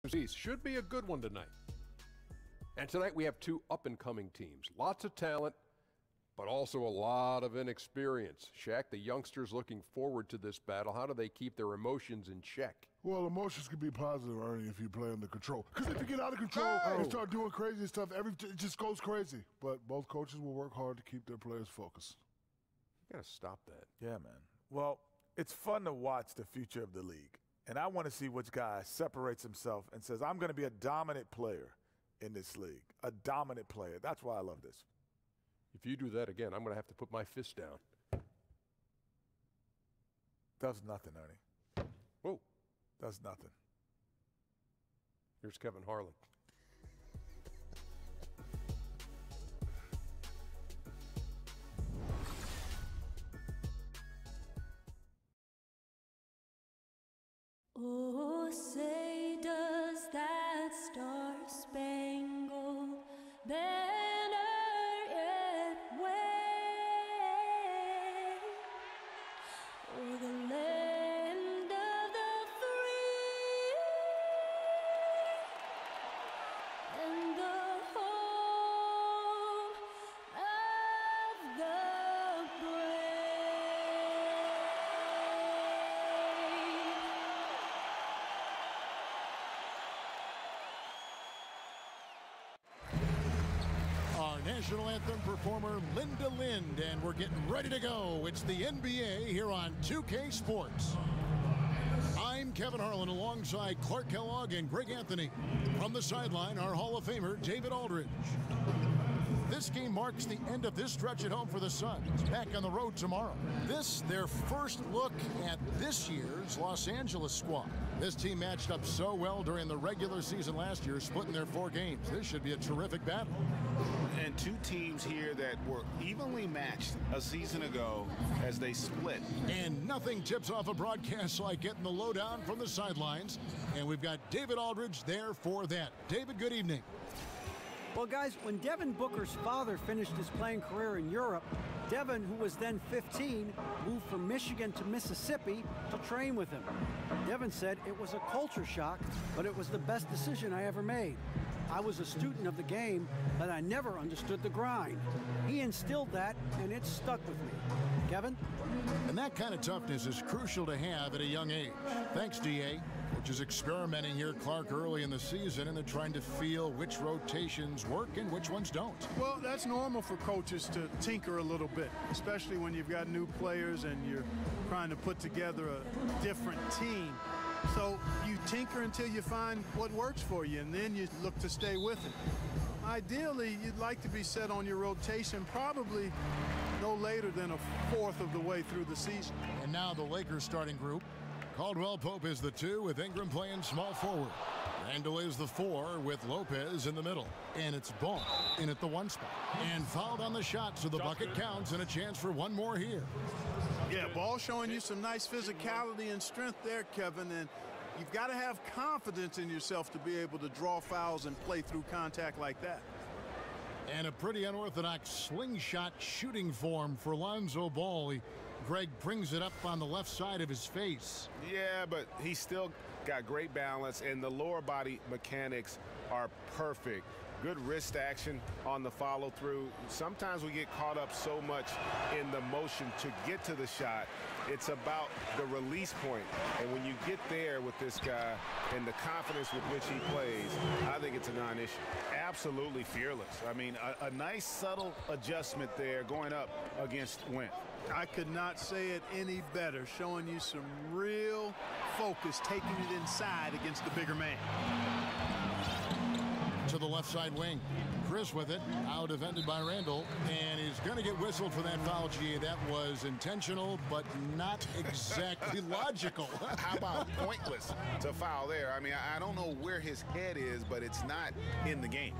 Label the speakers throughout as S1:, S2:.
S1: Should be a good one tonight. And tonight we have two up-and-coming teams. Lots of talent, but also a lot of inexperience. Shaq, the youngsters looking forward to this battle. How do they keep their emotions in check?
S2: Well, emotions can be positive, Ernie, if you play under control. Because if you get out of control and start doing crazy stuff, it just goes crazy. But both coaches will work hard to keep their players focused.
S1: You got to stop that.
S3: Yeah, man. Well, it's fun to watch the future of the league. And I want to see which guy separates himself and says, I'm going to be a dominant player in this league. A dominant player. That's why I love this.
S1: If you do that again, I'm going to have to put my fist down.
S3: Does nothing, Ernie.
S1: Whoa.
S3: Does nothing.
S1: Here's Kevin Harlan.
S4: Oh, say does that star-spangled banner yet wave o'er the land of the free and the home of the brave?
S5: Our national anthem performer, Linda Lind, and we're getting ready to go. It's the NBA here on 2K Sports. I'm Kevin Harlan alongside Clark Kellogg and Greg Anthony. From the sideline, our Hall of Famer, David Aldridge. This game marks the end of this stretch at home for the Suns. Back on the road tomorrow. This, their first look at this year's Los Angeles squad. This team matched up so well during the regular season last year, splitting their 4 games. This should be a terrific battle.
S6: And two teams here that were evenly matched a season ago as they split.
S5: And nothing tips off a broadcast like getting the lowdown from the sidelines. And we've got David Aldridge there for that. David, good evening.
S7: Well, guys, when Devin Booker's father finished his playing career in Europe, Devin, who was then 15, moved from Michigan to Mississippi to train with him. Devin said it was a culture shock, but it was the best decision I ever made. I was a student of the game, but I never understood the grind. He instilled that, and it stuck with me. Kevin?
S5: And that kind of toughness is crucial to have at a young age. Thanks, D.A., which is experimenting here, Clark, early in the season, and they're trying to feel which rotations work and which ones don't.
S8: Well, that's normal for coaches to tinker a little bit, especially when you've got new players and you're trying to put together a different team. So you tinker until you find what works for you, and then you look to stay with it. Ideally, you'd like to be set on your rotation probably no later than a fourth of the way through the season.
S5: And now the Lakers starting group. Caldwell Pope is the 2 with Ingram playing small forward. Randall is the 4 with Lopez in the middle. And it's Ball in at the 1 spot. And fouled on the shot, so the bucket counts and a chance for one more here.
S8: Yeah, Ball showing you some nice physicality and strength there, Kevin. And you've got to have confidence in yourself to be able to draw fouls and play through contact like that.
S5: And a pretty unorthodox slingshot shooting form for Lonzo Ball. Greg brings it up on the left side of his face.
S6: Yeah, but he's still got great balance, and the lower body mechanics are perfect. Good wrist action on the follow-through. Sometimes we get caught up so much in the motion to get to the shot. It's about the release point. And when you get there with this guy and the confidence with which he plays, I think it's a non-issue. Absolutely fearless. I mean, a nice subtle adjustment there going up against Wentz.
S8: I could not say it any better, showing you some real focus, taking it inside against the bigger man.
S5: To the left side wing. Chris with it, out defended by Randall, and he's going to get whistled for that foul. Gee, that was intentional, but not exactly logical.
S6: How about pointless to foul there? I mean, I don't know where his head is, but it's not in the game.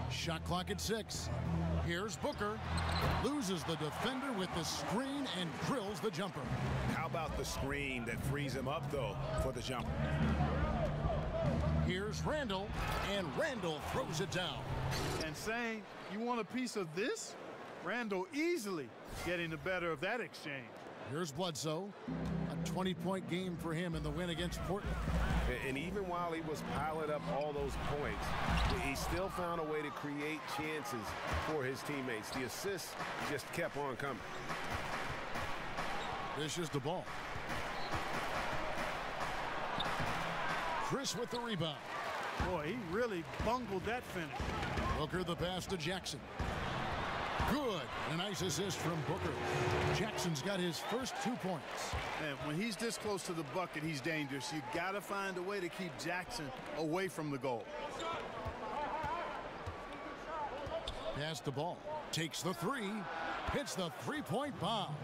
S5: Shot clock at 6. Here's Booker. Loses the defender with the screen and drills the jumper.
S6: How about the screen that frees him up, though, for the jumper?
S5: Here's Randall, and Randall throws it down.
S8: And saying, you want a piece of this? Randall easily getting the better of that exchange.
S5: Here's Bledsoe. A 20-point game for him in the win against Portland.
S6: And even while he was piling up all those points, he still found a way to create chances for his teammates. The assists just kept on coming.
S5: Dishes the ball. Chris with the rebound.
S8: Boy, he really bungled that finish.
S5: Booker the pass to Jackson. Good. A nice assist from Booker. Jackson's got his first 2 points.
S8: And when he's this close to the bucket, he's dangerous. You got to find a way to keep Jackson away from the goal.
S5: Pass the ball. Takes the three. Hits the three-point bomb.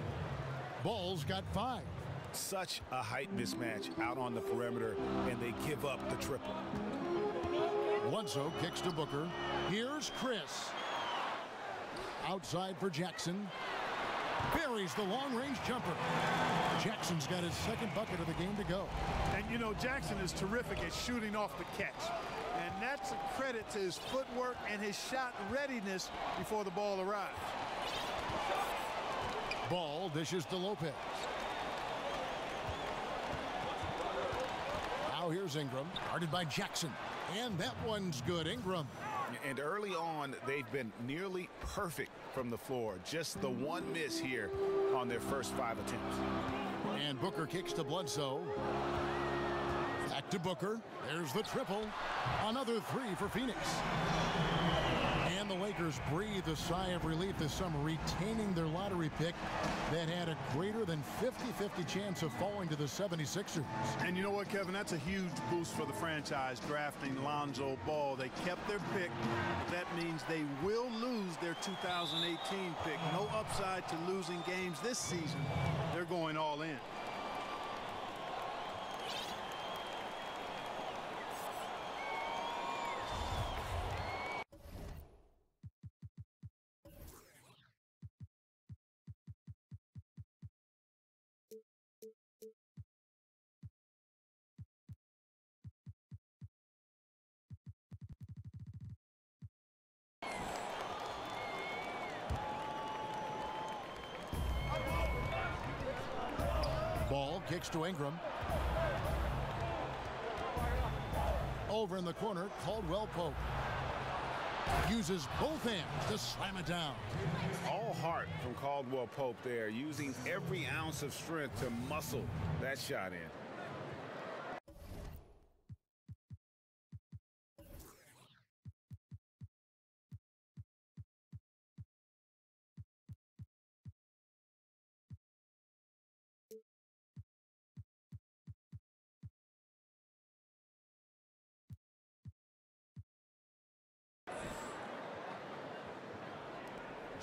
S5: Ball's got 5.
S6: Such a height mismatch out on the perimeter, and they give up the triple.
S5: Bledsoe kicks to Booker. Here's Chris. Outside for Jackson. Buries the long-range jumper. Jackson's got his second bucket of the game to go.
S8: And, you know, Jackson is terrific at shooting off the catch. And that's a credit to his footwork and his shot readiness before the ball arrives.
S5: Ball dishes to Lopez. Now here's Ingram. Guarded by Jackson. And that one's good. Ingram.
S6: And early on, they've been nearly perfect from the floor. Just the one miss here on their first 5 attempts.
S5: And Booker kicks to Bledsoe. Back to Booker. There's the triple. Another 3 for Phoenix. And the Lakers breathe a sigh of relief this summer, retaining their lottery pick that had a greater than 50-50 chance of falling to the 76ers.
S8: And you know what, Kevin? That's a huge boost for the franchise, drafting Lonzo Ball. They kept their pick. That means they will lose their 2018 pick. No upside to losing games this season. They're going all in.
S5: Ball kicks to Ingram. Over in the corner, Caldwell Pope. Uses both hands to slam it down.
S6: All heart from Caldwell Pope there, using every ounce of strength to muscle that shot in.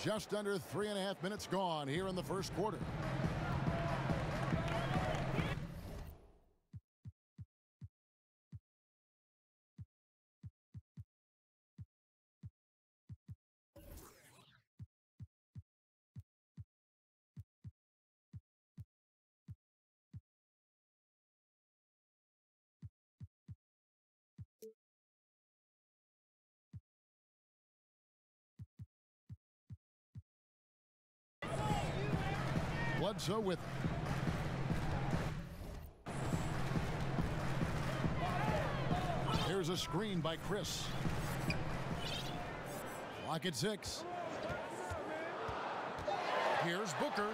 S5: Just under 3.5 minutes gone here in the first quarter. Bledsoe with it. Here's a screen by Chris. Lock at 6. Here's Booker.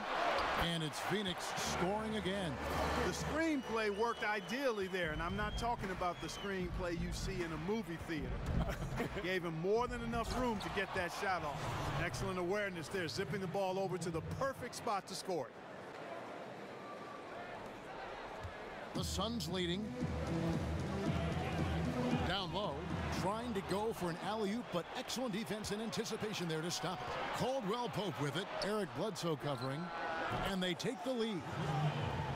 S5: And it's Phoenix scoring again.
S8: The screenplay worked ideally there, and I'm not talking about the screenplay you see in a movie theater. Gave him more than enough room to get that shot off. Excellent awareness there, zipping the ball over to the perfect spot to score it.
S5: The Suns leading. Down low, trying to go for an alley-oop, but excellent defense and anticipation there to stop it. Caldwell Pope with it. Eric Bledsoe covering. And they take the lead.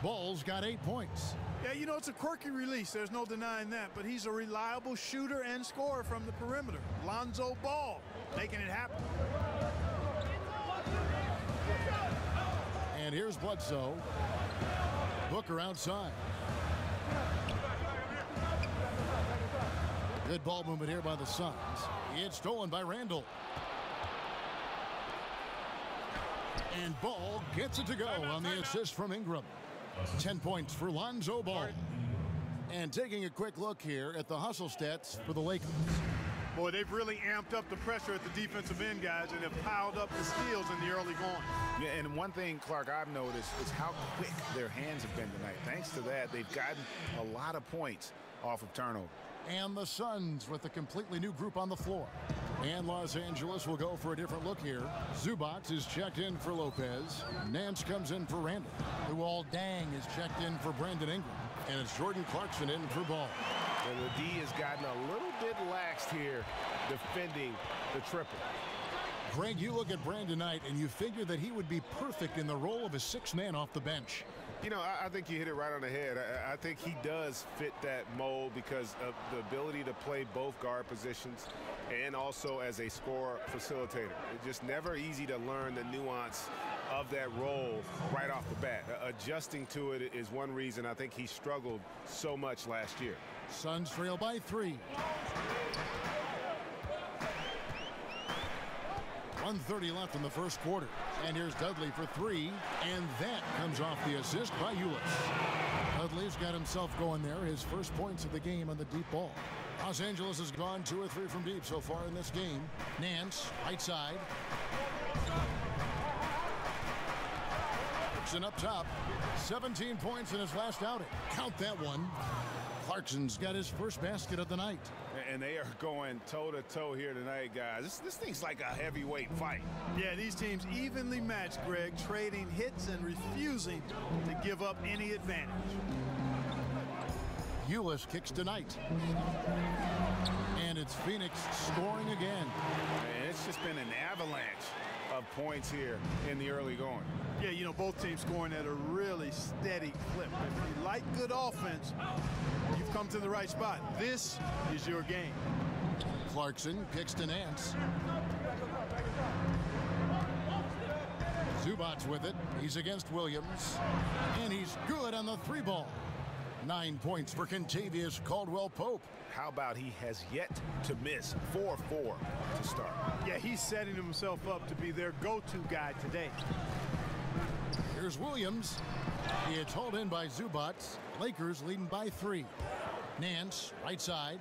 S5: Ball's got 8 points.
S8: Yeah, you know, it's a quirky release. There's no denying that. But he's a reliable shooter and scorer from the perimeter. Lonzo Ball making it happen.
S5: And here's Bledsoe. Booker outside. Good ball movement here by the Suns. It's stolen by Randall. And Ball gets it to go on the assist from Ingram. 10 points for Lonzo Ball. And taking a quick look here at the hustle stats for the Lakers.
S8: Boy, they've really amped up the pressure at the defensive end, guys, and have piled up the steals in the early going.
S6: Yeah, and one thing, Clark, I've noticed is how quick their hands have been tonight. Thanks to that, they've gotten a lot of points off of turnover.
S5: And the Suns with a completely new group on the floor. And Los Angeles will go for a different look here. Zubac is checked in for Lopez. Nance comes in for Randall. Luol Deng is checked in for Brandon Ingram. And it's Jordan Clarkson in for Ball.
S6: And the D has gotten a little bit laxed here defending the triple.
S5: Greg, you look at Brandon Knight and you figure that he would be perfect in the role of a sixth man off the bench.
S6: You know, I think you hit it right on the head. I think he does fit that mold because of the ability to play both guard positions and also as a scorer facilitator. It's just never easy to learn the nuance of that role right off the bat. Adjusting to it is one reason I think he struggled so much last year.
S5: Suns trail by 3. 1:30 left in the first quarter. And here's Dudley for 3. And that comes off the assist by Ulis. Dudley's got himself going there. His first points of the game on the deep ball. Los Angeles has gone 2 or 3 from deep so far in this game. Nance, right side. Clarkson up top. 17 points in his last outing. Count that one. Clarkson's got his first basket of the night.
S6: And they are going toe-to-toe here tonight, guys. This thing's like a heavyweight fight.
S8: Yeah, these teams evenly matched, Greg, trading hits and refusing to give up any advantage.
S5: Ulis kicks tonight. And it's Phoenix scoring again.
S6: And it's just been an avalanche of points here in the early going.
S8: Yeah, you know, both teams scoring at a really steady clip. If you like good offense, you've come to the right spot. This is your game.
S5: Clarkson kicks to Nance. Zubac's with it. He's against Williams. And he's good on the 3 ball. 9 points for Kentavious Caldwell-Pope.
S6: How about he has yet to miss 4-4 to start?
S8: Yeah, he's setting himself up to be their go-to guy today.
S5: Here's Williams. It's hauled in by Zubac. Lakers leading by 3. Nance, right side.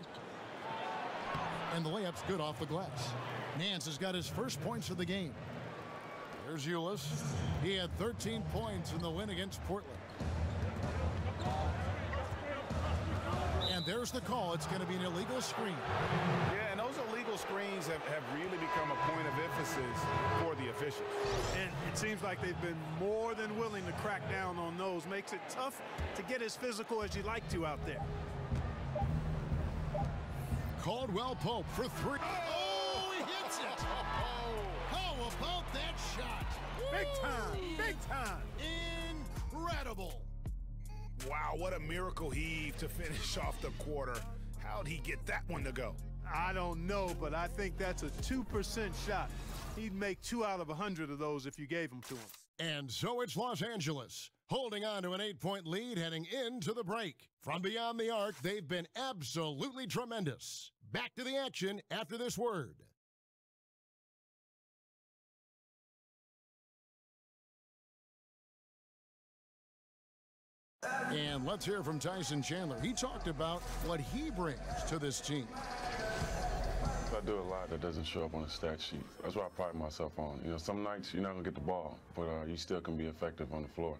S5: And the layup's good off the glass. Nance has got his first points of the game. There's Ulis. He had 13 points in the win against Portland. And there's the call. It's going to be an illegal screen.
S6: Yeah, and those illegal screens have really become a point of emphasis for the officials.
S8: And it seems like they've been more than willing to crack down on those. Makes it tough to get as physical as you like to out there.
S5: Caldwell-Pope for 3. Oh, he hits it. How about that shot?
S8: Big time, big time.
S5: Incredible.
S6: Wow, what a miracle heave to finish off the quarter. How'd he get that one to go?
S8: I don't know, but I think that's a 2% shot. He'd make 2 out of 100 of those if you gave them to him.
S5: And so it's Los Angeles, holding on to an 8-point lead heading into the break. From beyond the arc, they've been absolutely tremendous. Back to the action after this word. And let's hear from Tyson Chandler. He talked about what he brings to this team.
S9: I do a lot that doesn't show up on the stat sheet. That's what I pride myself on. You know, some nights you're not going to get the ball, but you still can be effective on the floor.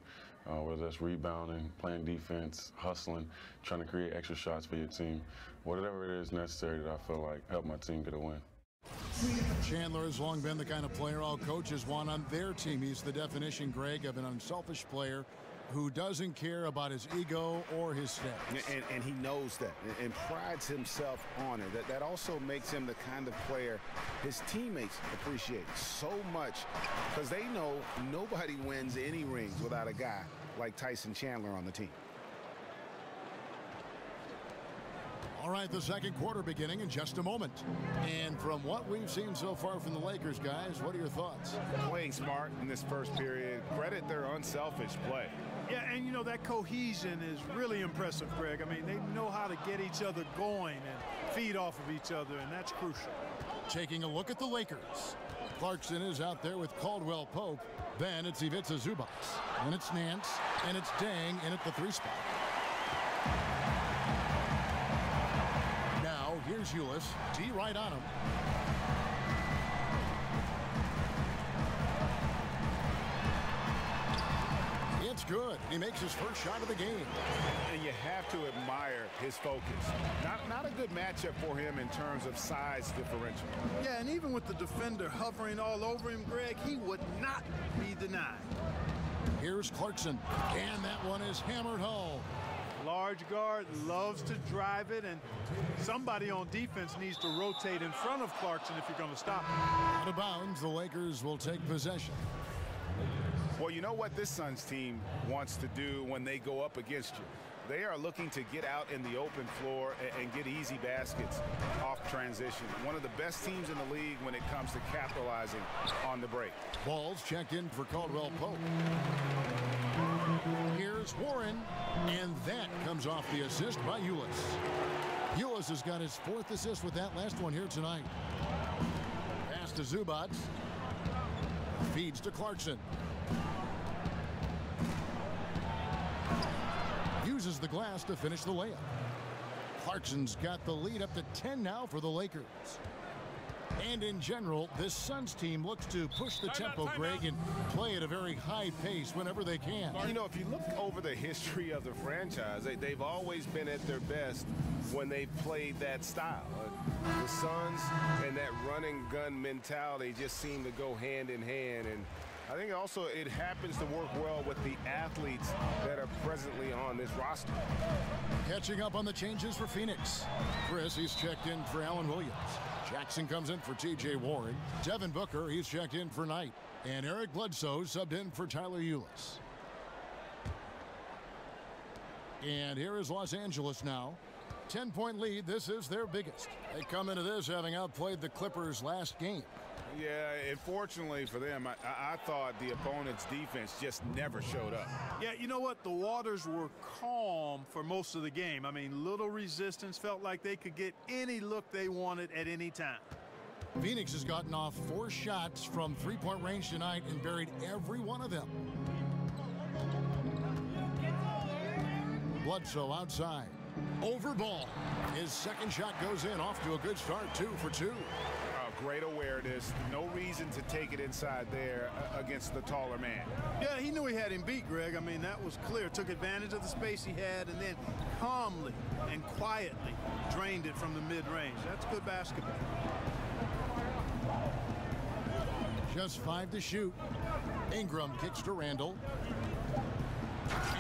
S9: Whether that's rebounding, playing defense, hustling, trying to create extra shots for your team. Whatever it is necessary that I feel like help my team get a win.
S5: Chandler has long been the kind of player all coaches want on their team. He's the definition, Greg, of an unselfish player who doesn't care about his ego or his stats.
S6: And he knows that and prides himself on it. That also makes him the kind of player his teammates appreciate so much because they know nobody wins any rings without a guy like Tyson Chandler on the team.
S5: All right, the second quarter beginning in just a moment. And from what we've seen so far from the Lakers, guys, what are your thoughts?
S6: Playing smart in this first period. Credit their unselfish play.
S8: Yeah, and you know, that cohesion is really impressive, Greg. I mean, they know how to get each other going and feed off of each other, and that's crucial.
S5: Taking a look at the Lakers. Clarkson is out there with Caldwell Pope. Then it's Ivica Zubac. And it's Nance. And it's Dang in at the 3 spot. Now here's Ulis. D right on him. It's good. He makes his first shot of the game.
S6: And you have to admire his focus. Not a good matchup for him in terms of size differential.
S8: Yeah, and even with the defender hovering all over him, Greg, he would not be denied.
S5: Here's Clarkson, and that one is hammered home.
S8: Large guard loves to drive it, and somebody on defense needs to rotate in front of Clarkson if you're going to stop him.
S5: Out of bounds, the Lakers will take possession.
S6: Well, you know what this Suns team wants to do when they go up against you? They are looking to get out in the open floor and get easy baskets off transition. One of the best teams in the league when it comes to capitalizing on the break.
S5: Ball's checked in for Caldwell Pope. Here's Warren, and that comes off the assist by Ulis. Ulis has got his 4th assist with that last one here tonight. Pass to Zubac. Feeds to Clarkson. Uses the glass to finish the layup. Clarkson's got the lead up to 10 now for the Lakers. And in general, this Suns team looks to push the tempo, Greg, and play at a very high pace whenever they can.
S6: You know, if you look over the history of the franchise, they've always been at their best when they've played that style. The Suns and that running gun mentality just seem to go hand in hand. And I think also it happens to work well with the athletes that are presently on this roster.
S5: Catching up on the changes for Phoenix. Chris, he's checked in for Alan Williams. Jackson comes in for T.J. Warren. Devin Booker, he's checked in for Knight. And Eric Bledsoe subbed in for Tyler Ulis. And here is Los Angeles now. 10-point lead. This is their biggest. They come into this having outplayed the Clippers last game.
S6: Yeah, unfortunately for them, I thought the opponent's defense just never showed up.
S8: Yeah, you know what? The waters were calm for most of the game. I mean, little resistance, felt like they could get any look they wanted at any time.
S5: Phoenix has gotten off 4 shots from 3-point range tonight and buried every one of them. Bledsoe outside. Over ball. His second shot goes in, off to a good start, 2 for 2.
S6: Great awareness. No reason to take it inside there against the taller man.
S8: Yeah, he knew he had him beat, Greg. I mean, that was clear. Took advantage of the space he had and then calmly and quietly drained it from the mid-range. That's good basketball.
S5: Just 5 to shoot. Ingram kicks to Randall.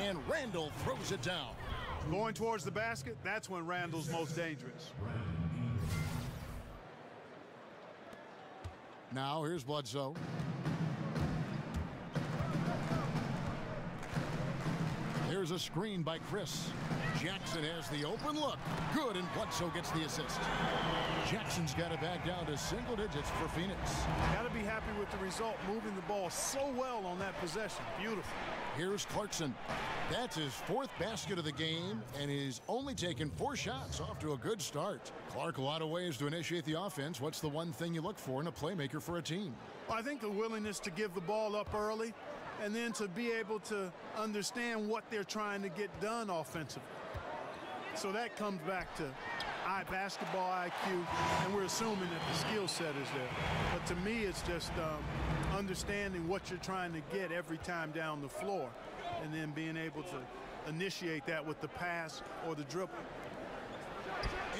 S5: And Randall throws it down.
S8: Going towards the basket, that's when Randall's most dangerous.
S5: Now here's Bledsoe. Here's a screen by Chris. Jackson has the open look. Good, and Bledsoe gets the assist. Jackson's got it back down to single digits for Phoenix.
S8: Got to be happy with the result, moving the ball so well on that possession. Beautiful.
S5: Here's Clarkson. That's his 4th basket of the game, and he's only taken 4 shots, off to a good start. Clark, a lot of ways to initiate the offense. What's the one thing you look for in a playmaker for a team?
S8: I think the willingness to give the ball up early and then to be able to understand what they're trying to get done offensively. So that comes back to basketball IQ, and we're assuming that the skill set is there. But to me, it's just understanding what you're trying to get every time down the floor, and then being able to initiate that with the pass or the dribble.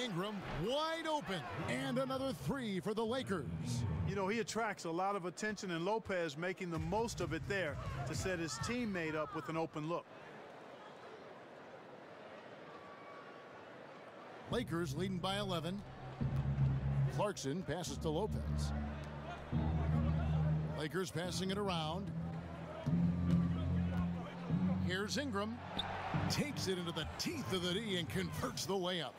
S5: Ingram wide open, and another 3 for the Lakers.
S8: You know, he attracts a lot of attention, and Lopez making the most of it there to set his teammate up with an open look.
S5: Lakers leading by 11. Clarkson passes to Lopez. Lakers passing it around. Here's Ingram. Takes it into the teeth of the D and converts the layup.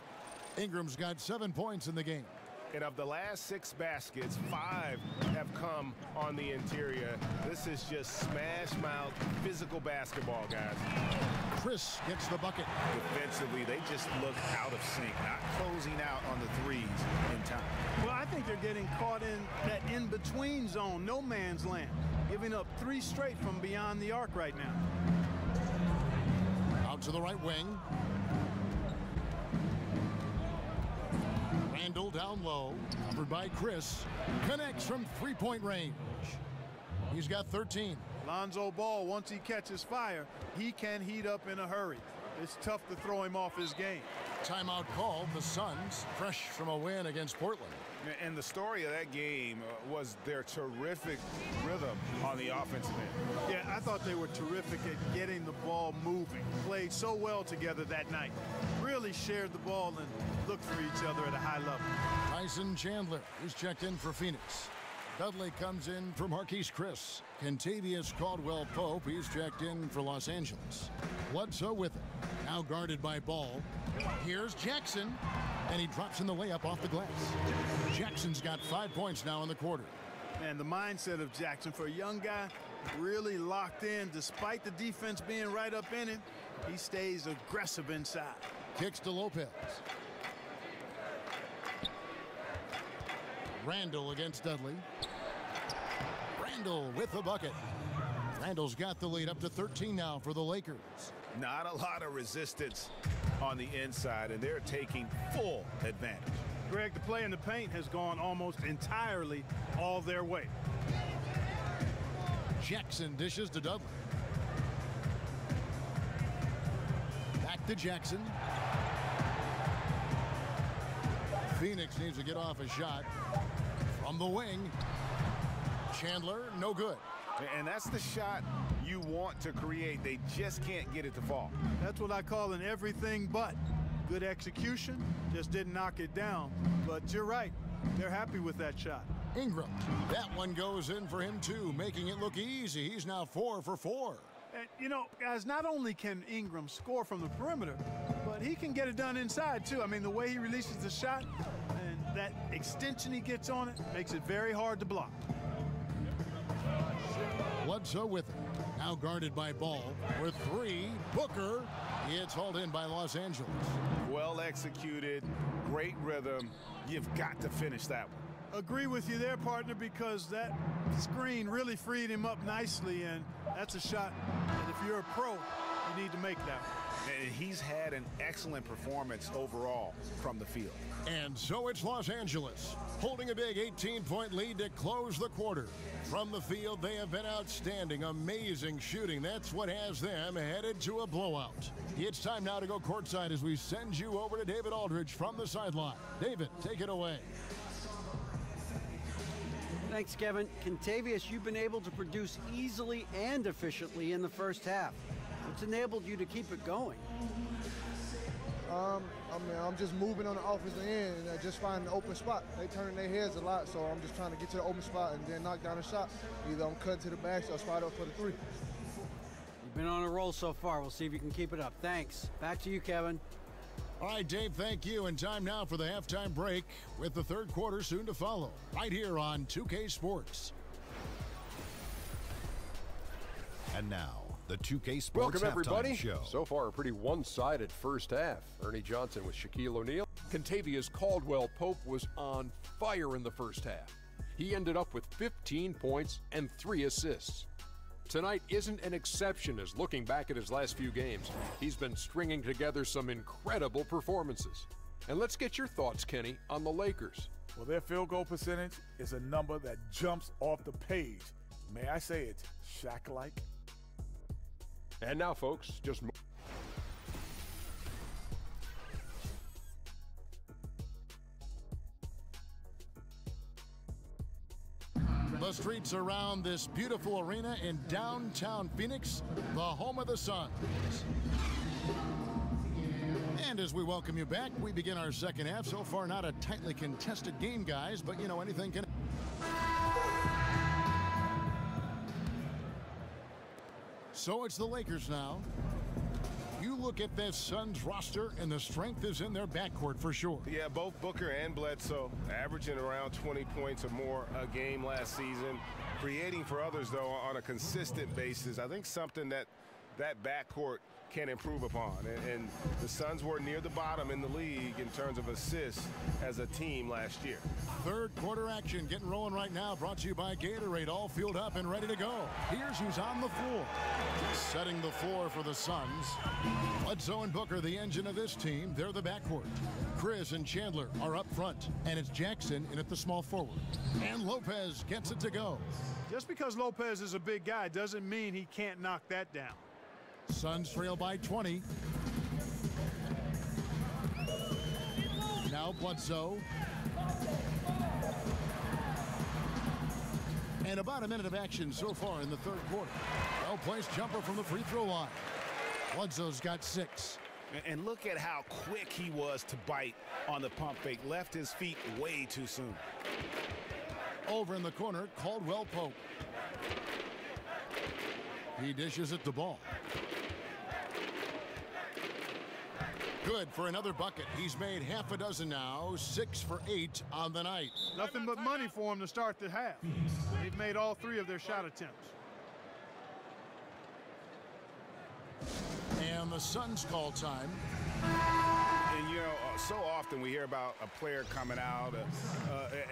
S5: Ingram's got 7 points in the game.
S6: And of the last 6 baskets, 5 have come on the interior. This is just smash mouth physical basketball, guys.
S5: Chris gets the bucket.
S10: Defensively, they just look out of sync, not closing out on the threes in time.
S8: Well, I think they're getting caught in that in-between zone, no man's land, giving up 3 straight from beyond the arc right now.
S5: Out to the right wing. Randall down low, covered by Chris. Connects from three-point range. He's got 13.
S8: Lonzo Ball, once he catches fire, he can heat up in a hurry. It's tough to throw him off his game.
S5: Timeout called. The Suns, fresh from a win against Portland.
S6: And the story of that game was their terrific rhythm on the offensive end.
S8: Yeah, I thought they were terrific at getting the ball moving. Played so well together that night. Really shared the ball and looked for each other at a high level.
S5: Tyson Chandler is checked in for Phoenix. Dudley comes in for Marquise Chris. Kentavious Caldwell-Pope, he's checked in for Los Angeles. Bledsoe with it. Now guarded by Ball. Here's Jackson. And he drops in the layup off the glass. Jackson's got 5 points now in the quarter.
S8: And the mindset of Jackson, for a young guy, really locked in. Despite the defense being right up in it, he stays aggressive inside.
S5: Kicks to Lopez. Randall against Dudley. Randall with the bucket. Randall's got the lead up to 13 now for the Lakers.
S10: Not a lot of resistance on the inside, and they're taking full advantage.
S8: Greg, the play in the paint has gone almost entirely all their way.
S5: Jackson dishes to Dudley. Back to Jackson. Phoenix needs to get off a shot from the wing. Chandler, no good.
S6: And that's the shot you want to create. They just can't get it to fall.
S8: That's what I call an everything but. Good execution, just didn't knock it down. But you're right, they're happy with that shot.
S5: Ingram, that one goes in for him too, making it look easy. He's now 4 for 4.
S8: And, you know, guys, not only can Ingram score from the perimeter, but he can get it done inside too. I mean, the way he releases the shot and that extension he gets on it makes it very hard to block.
S5: Bledsoe with it. Now guarded by Ball. With 3, Booker. It's hauled in by Los Angeles.
S6: Well executed, great rhythm. You've got to finish that one.
S8: Agree with you there, partner, because that screen really freed him up nicely, and that's a shot that if you're a pro, you need to make that one.
S6: And he's had an excellent performance overall from the field.
S5: And so it's Los Angeles, holding a big 18-point lead to close the quarter. From the field, they have been outstanding, amazing shooting. That's what has them headed to a blowout. It's time now to go courtside as we send you over to David Aldridge from the sideline. David, take it away.
S7: Thanks, Kevin. Kentavious, you've been able to produce easily and efficiently in the first half. What's enabled you to keep it going?
S11: I'm just moving on the offensive end and just finding an open spot. They turning their heads a lot, so I'm just trying to get to the open spot and then knock down a shot. Either I'm cutting to the basket or spot up for the 3.
S7: You've been on a roll so far. We'll see if you can keep it up. Thanks. Back to you, Kevin.
S5: All right, Dave, thank you. And time now for the halftime break with the third quarter soon to follow, right here on 2K Sports.
S12: And now, the 2K Sports
S1: Welcome, everybody.
S12: Show.
S1: So far, a pretty one-sided first half. Ernie Johnson with Shaquille O'Neal. Kentavious Caldwell-Pope was on fire in the first half. He ended up with 15 points and 3 assists. Tonight isn't an exception as looking back at his last few games, he's been stringing together some incredible performances. And let's get your thoughts, Kenny, on the Lakers.
S3: Well, their field goal percentage is a number that jumps off the page. May I say it's Shaq-like?
S1: And now, folks, just...
S5: The streets around this beautiful arena in downtown Phoenix, the home of the Suns. And as we welcome you back, we begin our second half. So far, not a tightly contested game, guys, but you know, anything can... So it's the Lakers now. You look at this Suns roster, and the strength is in their backcourt for sure.
S6: Yeah, both Booker and Bledsoe averaging around 20 points or more a game last season. Creating for others, though, on a consistent basis. I think something that backcourt can improve upon. And the Suns were near the bottom in the league in terms of assists as a team last year.
S5: Third quarter action getting rolling right now, brought to you by Gatorade, all fueled up and ready to go. Here's who's on the floor. Setting the floor for the Suns. Bledsoe and Booker, the engine of this team. They're the backcourt. Chris and Chandler are up front, and it's Jackson in at the small forward. And Lopez gets it to go.
S8: Just because Lopez is a big guy doesn't mean he can't knock that down.
S5: Suns trail by 20. Now Bledsoe. And about a minute of action so far in the third quarter. Well-placed jumper from the free throw line. Bledsoe's got 6.
S10: And look at how quick he was to bite on the pump fake. Left his feet way too soon.
S5: Over in the corner, Caldwell Pope. He dishes it to Ball. Good for another bucket. He's made half a dozen now, 6 for 8 on the night.
S8: Nothing but money for him to start the half. They've made all 3 of their shot attempts.
S5: And the Suns call time.
S6: And, you know, so often we hear about a player coming out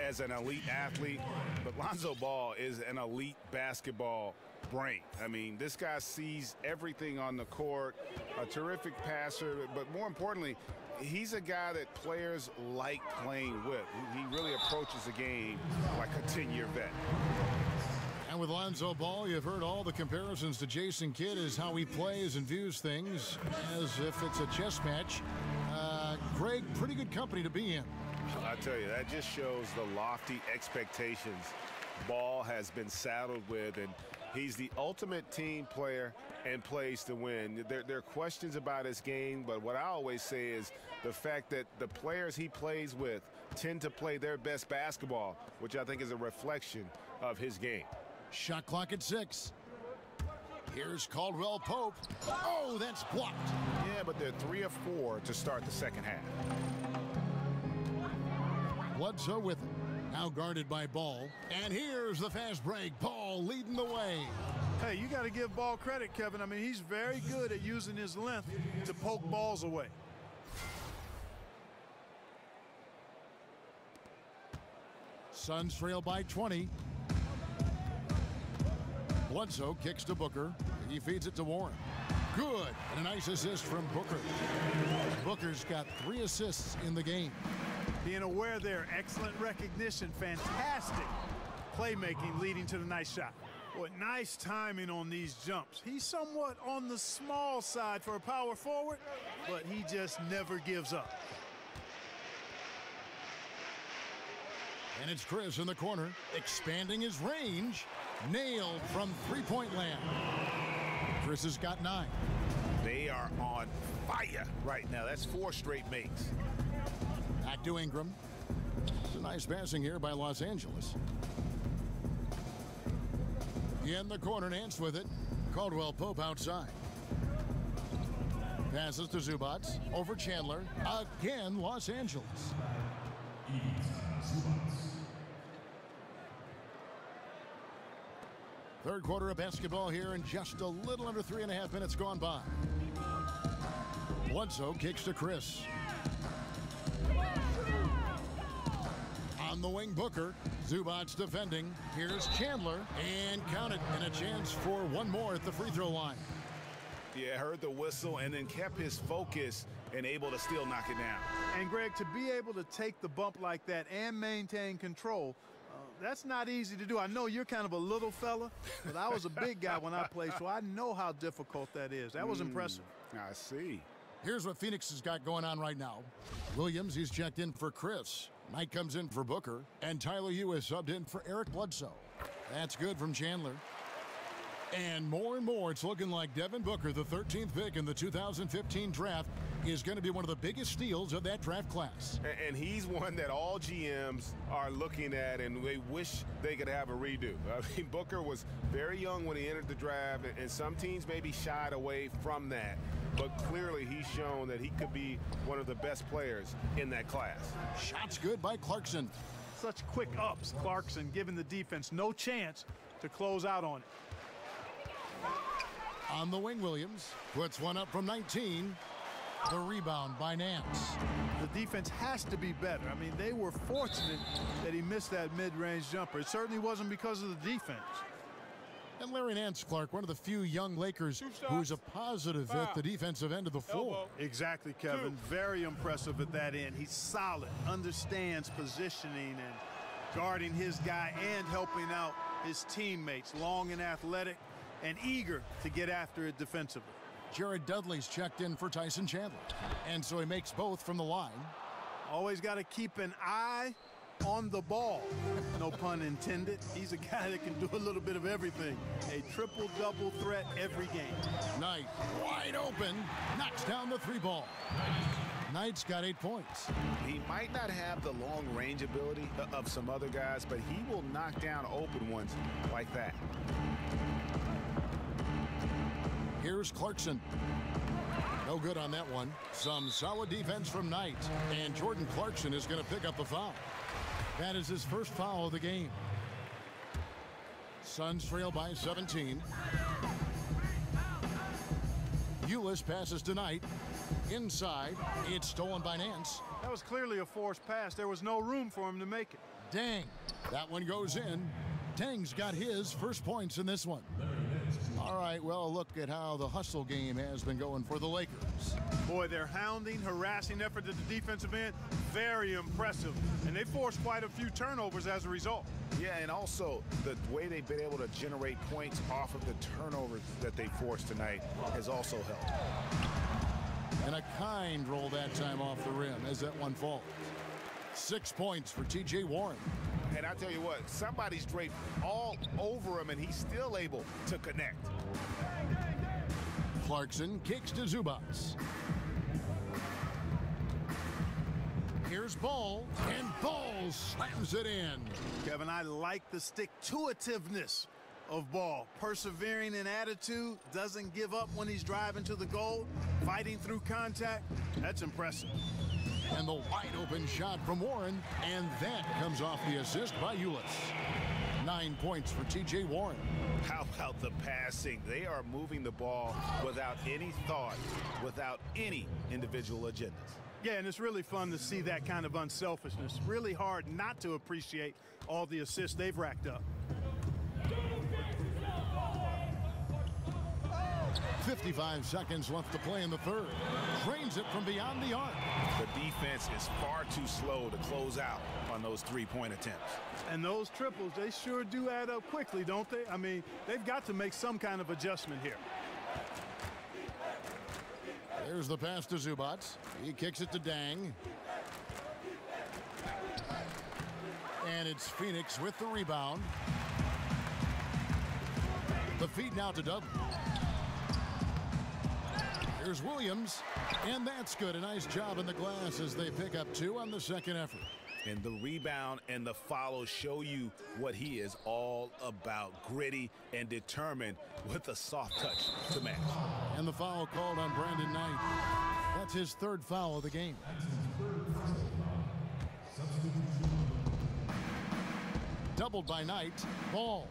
S6: as an elite athlete, but Lonzo Ball is an elite basketball brain. I mean, this guy sees everything on the court, a terrific passer, but more importantly, he's a guy that players like playing with. He really approaches the game like a 10-year vet.
S5: And with Lonzo Ball, you've heard all the comparisons to Jason Kidd as how he plays and views things as if it's a chess match. Greg, pretty good company to be in.
S6: I tell you, that just shows the lofty expectations Ball has been saddled with, and he's the ultimate team player and plays to win. There are questions about his game, but what I always say is the fact that the players he plays with tend to play their best basketball, which I think is a reflection of his game.
S5: Shot clock at 6. Here's Caldwell Pope. Oh, that's blocked.
S6: Yeah, but they're 3 of 4 to start the second half.
S5: Bledsoe with it. Now guarded by Ball. And here's the fast break. Ball leading the way.
S8: Hey, you got to give Ball credit, Kevin. I mean, he's very good at using his length to poke balls away.
S5: Suns trail by 20. Bledsoe kicks to Booker. He feeds it to Warren. Good. And a nice assist from Booker. Booker's got 3 assists in the game.
S8: Being aware there, excellent recognition, fantastic playmaking leading to the nice shot. Boy, nice timing on these jumps. He's somewhat on the small side for a power forward, but he just never gives up.
S5: And it's Chris in the corner, expanding his range. Nailed from three-point land. Chris has got 9.
S10: They are on fire right now. That's 4 straight makes.
S5: Back to Ingram. It's a nice passing here by Los Angeles. In the corner, Nance with it. Caldwell Pope outside. Passes to Zubac. Over Chandler. Again, Los Angeles. Third quarter of basketball here, and just a little under 3.5 minutes gone by. Bledsoe kicks to Chris. On the wing, Booker. Zubac defending. Here's Chandler, and count it, and a chance for one more at the free throw line.
S6: Yeah, heard the whistle and then kept his focus and able to still knock it down.
S8: And Greg, to be able to take the bump like that and maintain control, that's not easy to do. I know you're kind of a little fella, but I was a big guy when I played, so I know how difficult that is. That was impressive.
S6: I see.
S5: Here's what Phoenix has got going on right now. Williams, he's checked in for Chris. Knight comes in for Booker, and Tyler Hugh is subbed in for Eric Bledsoe. That's good from Chandler. And more, it's looking like Devin Booker, the 13th pick in the 2015 draft, is going to be one of the biggest steals of that draft class.
S6: And he's one that all GMs are looking at, and they wish they could have a redo. I mean, Booker was very young when he entered the draft, and some teams maybe shied away from that. but clearly he's shown that he could be one of the best players in that class.
S5: Shots good by Clarkson.
S8: Such quick ups, Clarkson giving the defense no chance to close out on it.
S5: On the wing, Williams puts one up from 19. The rebound by Nance.
S8: The defense has to be better. I mean, they were fortunate that he missed that mid-range jumper. It certainly wasn't because of the defense.
S5: And Larry Nance, Clark, one of the few young Lakers who's a positive at the defensive end of the floor.
S8: Exactly, Kevin. Very impressive at that end. He's solid, understands positioning and guarding his guy and helping out his teammates. Long and athletic and eager to get after it defensively.
S5: Jared Dudley's checked in for Tyson Chandler. And so he makes both from the line.
S8: Always got to keep an eye on the ball. No pun intended. He's a guy that can do a little bit of everything. A triple-double threat every game.
S5: Knight wide open. Knocks down the three ball. Knight's got 8 points.
S10: He might not have the long range ability of some other guys, but he will knock down open ones like that.
S5: Here's Clarkson. No good on that one. Some solid defense from Knight. And Jordan Clarkson is going to pick up the foul. That is his first foul of the game. Suns trail by 17. Ulis passes to Knight. Inside. It's stolen by Nance.
S8: That was clearly a forced pass. There was no room for him to make it.
S5: Dang. That one goes in. Dang's got his first points in this one. All right, well, look at how the hustle game has been going for the Lakers.
S8: Boy, their hounding, harassing effort at the defensive end, very impressive. And they forced quite a few turnovers as a result.
S10: Yeah, and also the way they've been able to generate points off of the turnovers that they forced tonight has also helped.
S5: And a kind roll that time off the rim as that one falls. 6 points for T.J. Warren.
S10: And I tell you what, somebody's draped all over him, and he's still able to connect.
S5: Clarkson kicks to Zubats. Here's Ball, and Ball slams it in.
S8: Kevin, I like the stick-to-itiveness of Ball. Persevering in attitude, doesn't give up when he's driving to the goal, fighting through contact. That's impressive.
S5: And the wide open shot from Warren, and that comes off the assist by Ulis. 9 points for T.J. Warren.
S10: How about the passing? They are moving the ball without any thought, without any individual agendas.
S8: Yeah, and it's really fun to see that kind of unselfishness. Really hard not to appreciate all the assists they've racked up.
S5: 55 seconds left to play in the third. Drains it from beyond the arc.
S10: The defense is far too slow to close out on those three-point attempts.
S8: And those triples, they sure do add up quickly, don't they? I mean, they've got to make some kind of adjustment here.
S5: There's the pass to Zubats. He kicks it to Dang. And it's Phoenix with the rebound. The feed now to Dudley. Here's Williams, and that's good. A nice job in the glass as they pick up 2 on the second effort.
S10: And the rebound and the follow show you what he is all about. Gritty and determined with a soft touch to match.
S5: And the foul called on Brandon Knight. That's his third foul of the game. Doubled by Knight. Ball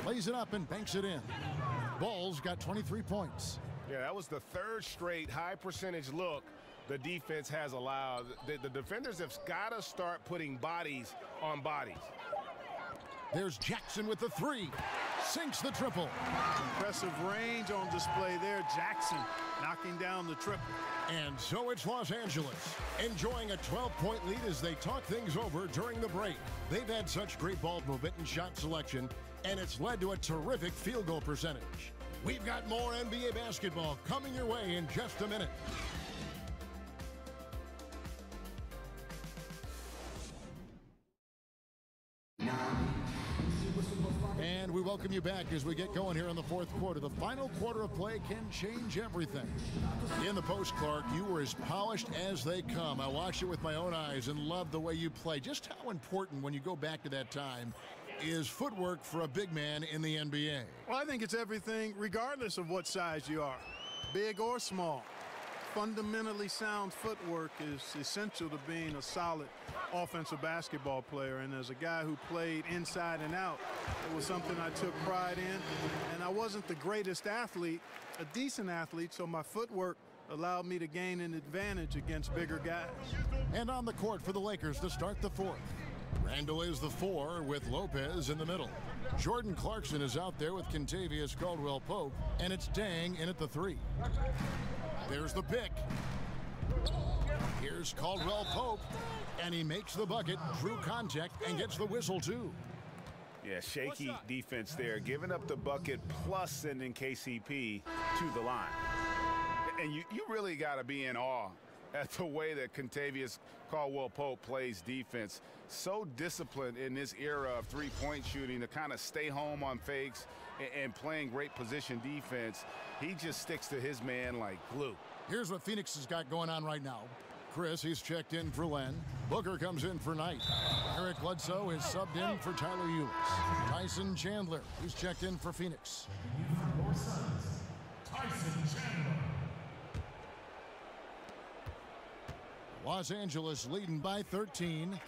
S5: plays it up and banks it in. Ball's got 23 points.
S6: Yeah, that was the third straight high percentage look the defense has allowed. The defenders have got to start putting bodies on bodies.
S5: There's Jackson with the 3. Sinks the triple.
S8: Impressive range on display there. Jackson knocking down the triple.
S5: And so it's Los Angeles, enjoying a 12-point lead as they talk things over during the break. They've had such great ball movement and shot selection, and it's led to a terrific field goal percentage. We've got more NBA basketball coming your way in just a minute. And we welcome you back as we get going here in the fourth quarter. The final quarter of play can change everything. In the post, Clark, you were as polished as they come. I watched it with my own eyes and loved the way you play. Just how important, when you go back to that time, is footwork for a big man in the NBA?
S8: Well, I think it's everything, regardless of what size you are. big or small. Fundamentally sound footwork is essential to being a solid offensive basketball player. And as a guy who played inside and out, it was something I took pride in. And I wasn't the greatest athlete, a decent athlete, so my footwork allowed me to gain an advantage against bigger guys.
S5: And on the court for the Lakers to start the fourth. Randall is the 4 with Lopez in the middle. Jordan Clarkson is out there with Kentavious Caldwell-Pope, and it's Dang in at the 3. There's the pick. Here's Caldwell-Pope, and he makes the bucket, drew contact, and gets the whistle too.
S6: Yeah, shaky defense there, giving up the bucket plus sending KCP to the line. And you really got to be in awe at the way that Kentavious Caldwell-Pope plays defense. So disciplined in this era of three-point shooting to kind of stay home on fakes and playing great position defense. He just sticks to his man like glue.
S5: Here's what Phoenix has got going on right now. Chris, he's checked in for Len. Booker comes in for Knight. Eric Bledsoe is subbed in for Tyler Ulis. Tyson Chandler, he's checked in for Phoenix.
S13: Tyson Chandler.
S5: Los Angeles leading by 13.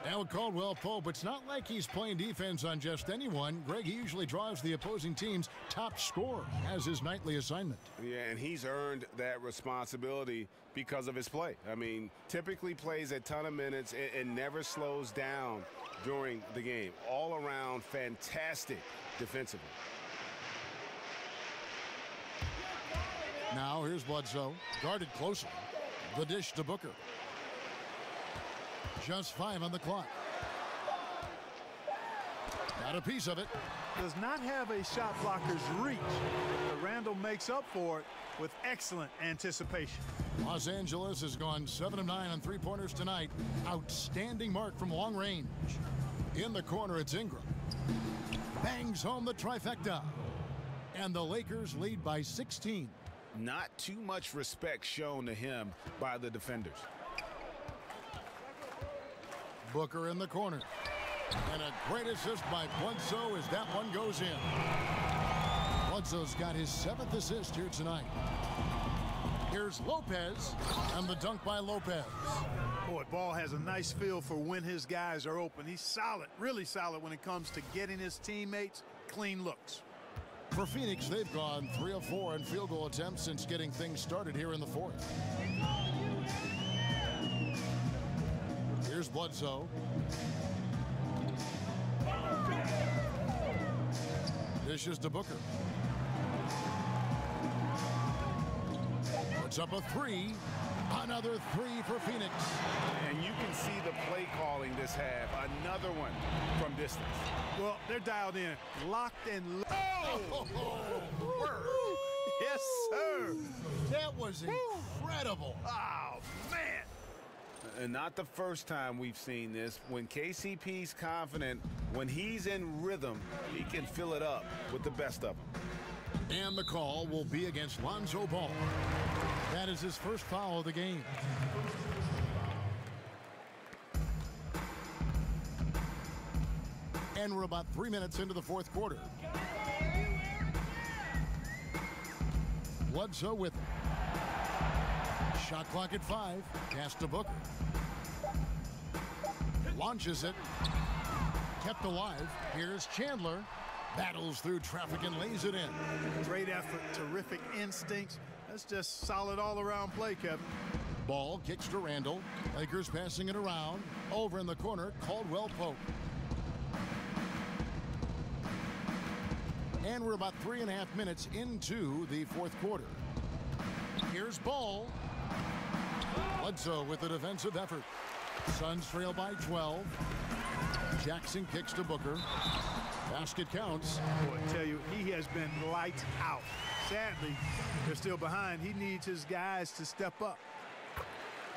S5: Now Caldwell-Pope, it's not like he's playing defense on just anyone. Greg, he usually draws the opposing team's top scorer as his nightly assignment.
S6: Yeah, and he's earned that responsibility because of his play. I mean, typically plays a ton of minutes and never slows down during the game. All around fantastic defensively.
S5: Now here's Bledsoe, guarded closely. The dish to Booker. Just 5 on the clock. Got a piece of it.
S8: Does not have a shot blocker's reach, but Randall makes up for it with excellent anticipation.
S5: Los Angeles has gone 7 of 9 on three-pointers tonight. Outstanding mark from long range. In the corner, it's Ingram. Bangs home the trifecta. And the Lakers lead by 16.
S6: Not too much respect shown to him by the defenders.
S5: Booker in the corner. And a great assist by Bledsoe as that one goes in. Bledsoe's got his 7th assist here tonight. Here's Lopez and the dunk by Lopez.
S8: Boy, Ball has a nice feel for when his guys are open. He's solid, really solid when it comes to getting his teammates clean looks.
S5: For Phoenix, they've gone 3 of 4 in field goal attempts since getting things started here in the fourth. Here's Bledsoe. Dishes to Booker. Puts up a 3. Another 3 for Phoenix.
S6: And you can see the play calling this half. Another one from distance.
S8: Well, they're dialed in. Locked and loaded.
S5: Yes, sir. That was incredible.
S8: Oh, man.
S6: And not the first time we've seen this. When KCP's confident, when he's in rhythm, he can fill it up with the best of them.
S5: And the call will be against Lonzo Ball. That is his first foul of the game. And we're about 3 minutes into the fourth quarter. Bledsoe with it. Shot clock at 5. Pass to Booker. Launches it. Kept alive. Here's Chandler. Battles through traffic and lays it in.
S8: Great effort. Terrific instincts. That's just solid all-around play, Kevin.
S5: Ball kicks to Randall. Lakers passing it around. Over in the corner, Caldwell-Pope. And we're about 3.5 minutes into the fourth quarter. Here's Ball. Bledsoe with a defensive effort. Suns trail by 12. Jackson kicks to Booker. Basket counts.
S8: Boy, I tell you, he has been lights out. Sadly, they're still behind. He needs his guys to step up.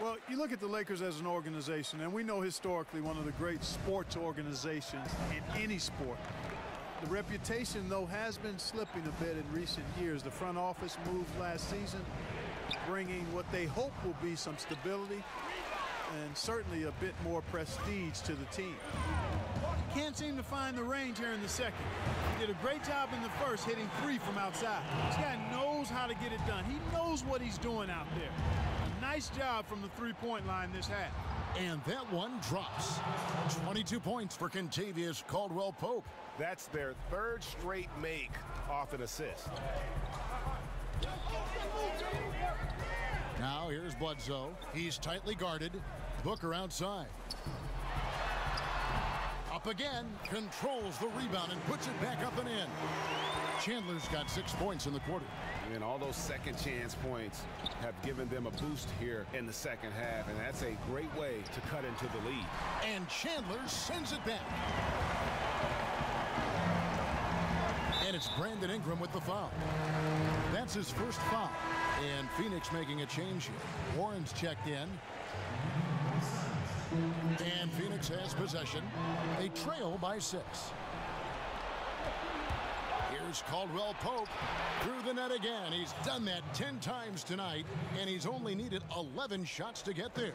S8: Well, you look at the Lakers as an organization, and we know historically one of the great sports organizations in any sport. The reputation, though, has been slipping a bit in recent years. The front office moved last season, bringing what they hope will be some stability and certainly a bit more prestige to the team. Can't seem to find the range here in the second. He did a great job in the first, hitting 3 from outside. This guy knows knows how to get it done. He knows what he's doing out there. A nice job from the three-point line this half.
S5: And that one drops. 22 points for Kentavious Caldwell-Pope.
S6: That's their third straight make off an assist.
S5: Now here's Bledsoe. He's tightly guarded. Booker outside. Up again, controls the rebound and puts it back up and in. Chandler's got 6 points in the quarter.
S6: And all those second chance points have given them a boost here in the second half, and that's a great way to cut into the lead.
S5: And Chandler sends it back. And it's Brandon Ingram with the foul. That's his first foul. And Phoenix making a change here. Warren's checked in. And Phoenix has possession. They trail by 6. Here's Caldwell-Pope through the net again. He's done that 10 times tonight, and he's only needed 11 shots to get there.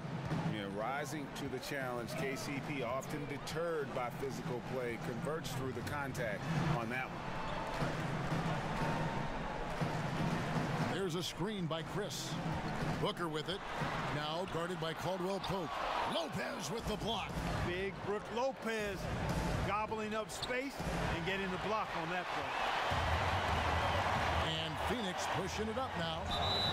S6: Yeah, rising to the challenge. KCP, often deterred by physical play, converts through the contact on that one.
S5: There's a screen by Chris. Booker with it. Now guarded by Caldwell-Pope. Lopez with the block.
S8: Big Brook Lopez gobbling up space and getting the block on that play.
S5: And Phoenix pushing it up now.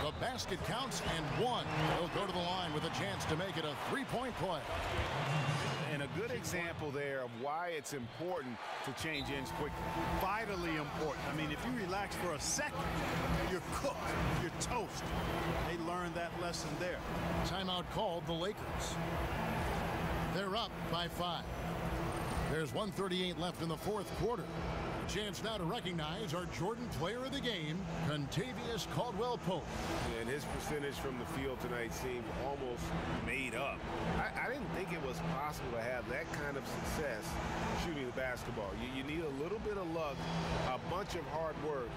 S5: The basket counts and 1. They'll go to the line with a chance to make it a 3-point play.
S6: And a good example there of why it's important to change ends quickly.
S8: Vitally important. I mean, if you relax for a second, you're cooked. You're toast. They learned that lesson there.
S5: Timeout called the Lakers. They're up by 5. There's 1:38 left in the fourth quarter. A chance now to recognize our Jordan player of the game, Kentavious Caldwell-Pope.
S6: And his percentage from the field tonight seemed almost made up. I didn't think it was possible to have that kind of success shooting the basketball. You need a little bit of luck, a bunch of hard work,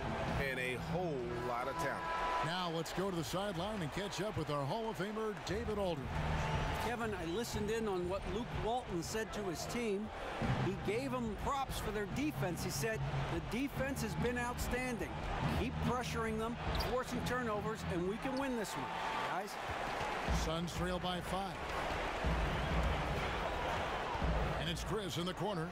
S6: and a whole lot of talent.
S5: Now let's go to the sideline and catch up with our Hall of Famer, David Aldridge.
S7: Kevin, I listened in on what Luke Walton said to his team. He gave them props for their defense. He said, the defense has been outstanding. Keep pressuring them, forcing turnovers, and we can win this one, guys.
S5: Suns trail by 5. And it's Chris in the corner.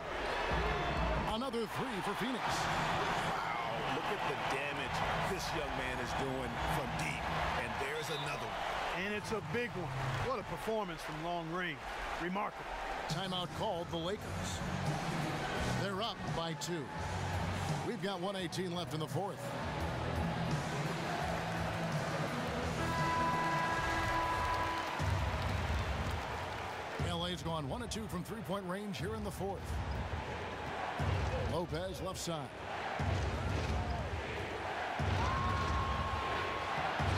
S5: Another 3 for Phoenix.
S10: Wow, look at the damage this young man is doing from deep. And there's another one.
S8: And it's a big one. What a performance from long range. Remarkable.
S5: Timeout called the Lakers. They're up by 2. We've got 1:18 left in the fourth. LA's gone 1 of 2 from three-point range here in the fourth. Lopez left side.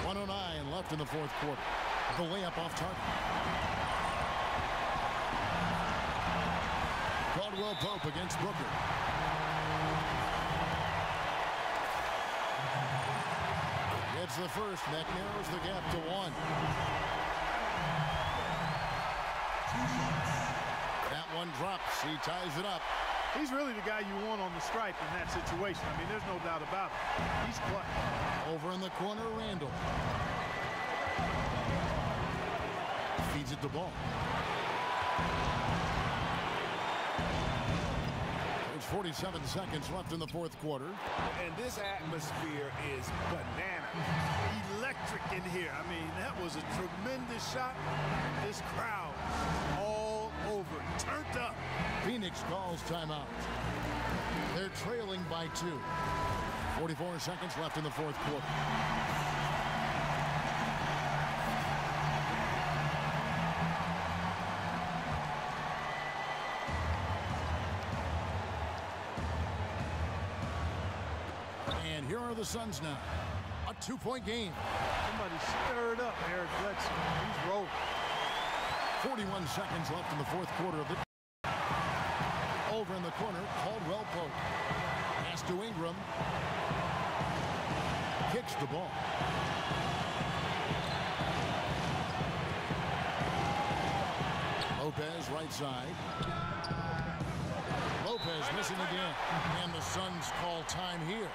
S5: 1:09 left in the fourth quarter. The layup off target. Caldwell-Pope against Booker. Gets the first. That narrows the gap to 1. That one drops. He ties it up.
S8: He's really the guy you want on the stripe in that situation. I mean, there's no doubt about it. He's clutch.
S5: Over in the corner, Randall. Feeds it the ball. There's 47 seconds left in the fourth quarter.
S6: And this atmosphere is bananas.
S8: Electric in here. I mean, that was a tremendous shot. This crowd all over, turned up.
S5: Phoenix calls timeout. They're trailing by 2. 44 seconds left in the fourth quarter. And here are the Suns now. A 2-point game.
S8: Somebody stirred up Eric Bledsoe. He's rolling.
S5: 41 seconds left in the fourth quarter of the. Over in the corner, Caldwell-Pope. Pass to Ingram. Kicks the ball. Lopez right side. Lopez missing again. And the Suns call time here.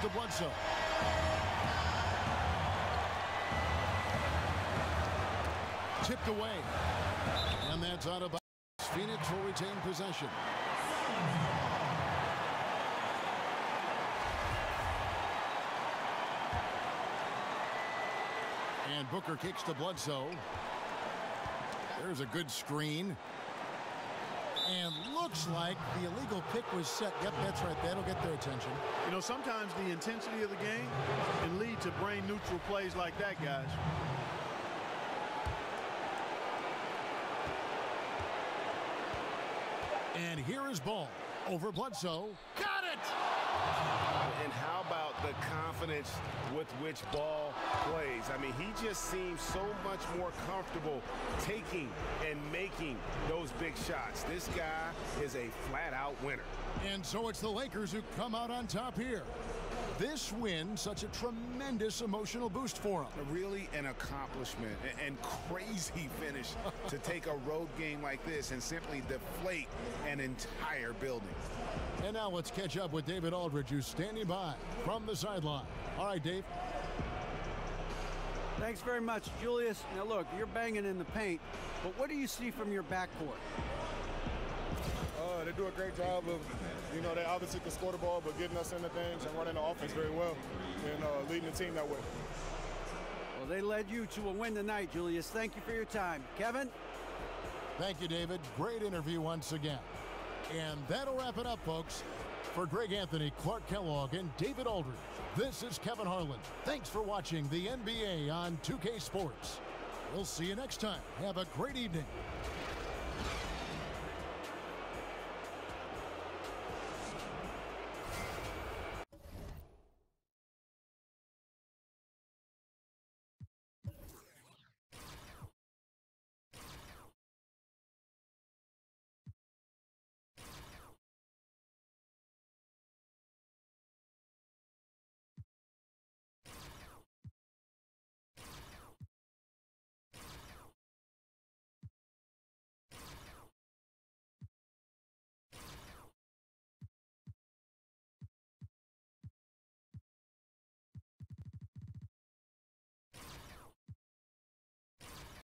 S5: to Bledsoe. Tipped away. And that's out of bounds. Phoenix will retain possession. And Booker kicks to Bledsoe. There's a good screen. And looks like the illegal pick was set. Yep, that's right. That'll get their attention.
S8: You know, sometimes the intensity of the game can lead to brain-neutral plays like that, guys.
S5: And here is Ball over Bledsoe. Got it!
S6: And how about the confidence with which Ball plays? I mean, he just seems so much more comfortable taking and making those big shots. This guy is a flat-out winner.
S5: And so it's the Lakers who come out on top here. This win, such a tremendous emotional boost for them.
S6: Really an accomplishment and crazy finish to take a road game like this and simply deflate an entire building.
S5: And now let's catch up with David Aldridge, who's standing by from the sideline. All right, Dave.
S7: Thanks very much, Julius. Now look, you're banging in the paint, but what do you see from your backcourt?
S13: They do a great job of, you know, they obviously can score the ball, but getting us into things and running the offense very well and leading the team that way.
S7: Well, they led you to a win tonight, Julius. Thank you for your time. Kevin?
S5: Thank you, David. Great interview once again. And that'll wrap it up, folks. For Greg Anthony, Clark Kellogg, and David Aldridge, this is Kevin Harlan. Thanks for watching the NBA on 2K Sports. We'll see you next time. Have a great evening.